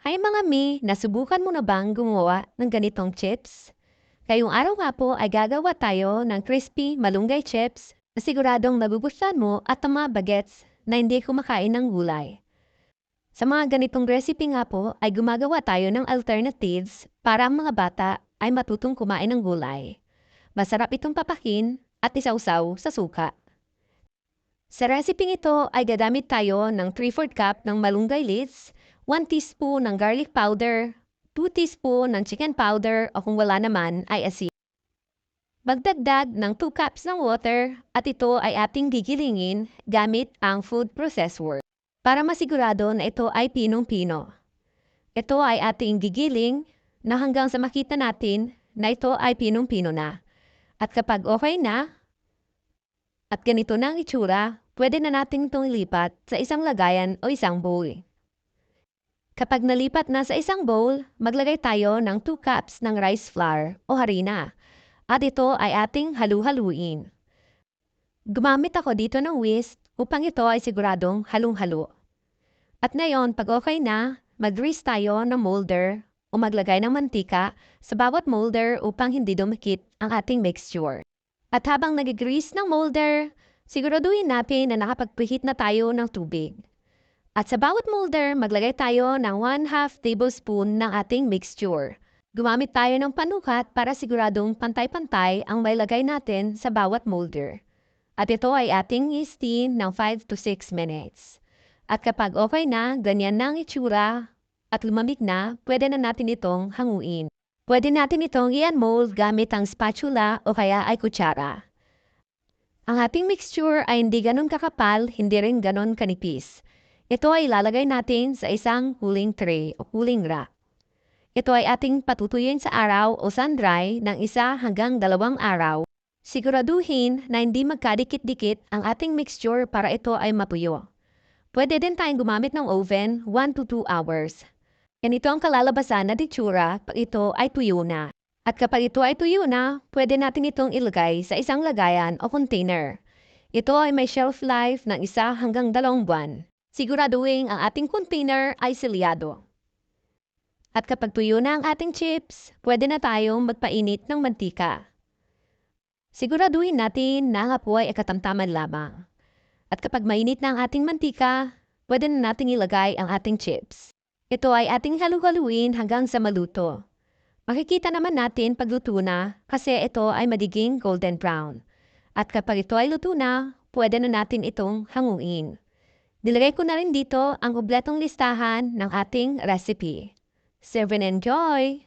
Hi mga mi, nasubukan mo na bang gumawa ng ganitong chips? Ngayong araw nga po ay gagawa tayo ng crispy malunggay chips na siguradong magugustuhan mo at ang mga bagets na hindi kumakain ng gulay. Sa mga ganitong recipe nga po ay gumagawa tayo ng alternatives para ang mga bata ay matutong kumain ng gulay. Masarap itong papakin at isawsaw sa suka. Sa recipe ito ay gagamit tayo ng 3/4 cup ng malunggay leaves, 1 teaspoon ng garlic powder, 2 teaspoon ng chicken powder o kung wala naman ay asin. Magdagdag ng 2 cups ng water at ito ay ating gigilingin gamit ang food processor para masigurado na ito ay pinong-pino. Ito ay ating gigiling na hanggang sa makita natin na ito ay pinong-pino na. At kapag okay na, at ganito na ang itsura, pwede na natin itong ilipat sa isang lagayan o isang bowl. Kapag nalipat na sa isang bowl, maglagay tayo ng 2 cups ng rice flour o harina. At ito ay ating halu-haluin. Gumamit ako dito ng whisk upang ito ay siguradong halong-halo. At ngayon, pag okay na, mag-grease tayo ng molder o maglagay ng mantika sa bawat molder upang hindi dumikit ang ating mixture. At habang nag-grease ng molder, siguraduhin natin na nakapag-preheat na tayo ng tubig. At sa bawat molder, maglagay tayo ng 1/2 tablespoon ng ating mixture. Gumamit tayo ng panukat para siguradong pantay-pantay ang mailagay natin sa bawat molder. At ito ay ating i-steam ng 5 to 6 minutes. At kapag okay na, ganyan na ang itsura at lumamig na, pwede na natin itong hanguin. Pwede natin itong i-unmold gamit ang spatula o kaya ay kutsara. Ang ating mixture ay hindi ganon kakapal, hindi rin ganon kanipis. Ito ay ilalagay natin sa isang cooling tray o cooling rack. Ito ay ating patutuyuin sa araw o sun-dry ng 1 hanggang 2 araw. Siguraduhin na hindi magkadikit-dikit ang ating mixture para ito ay matuyo. Pwede din tayong gumamit ng oven 1 to 2 hours. Ganito ang kalalabasan na itsura pag ito ay tuyo na. At kapag ito ay tuyo na, pwede natin itong ilagay sa isang lagayan o container. Ito ay may shelf life ng 1 hanggang 2 buwan. Siguraduhin ang ating container ay selyado. At kapag tuyo na ang ating chips, pwede na tayong magpainit ng mantika. Siguraduhin natin na ang apoy ay katamtaman lamang. At kapag mainit na ang ating mantika, pwede na nating ilagay ang ating chips. Ito ay ating halu-haluin hanggang sa maluto. Makikita naman natin pagluto na kasi ito ay magiging golden brown. At kapag ito ay luto na, pwede na natin itong hanguin. Nilagay ko na rin dito ang kumpletong listahan ng ating recipe. Serve and enjoy!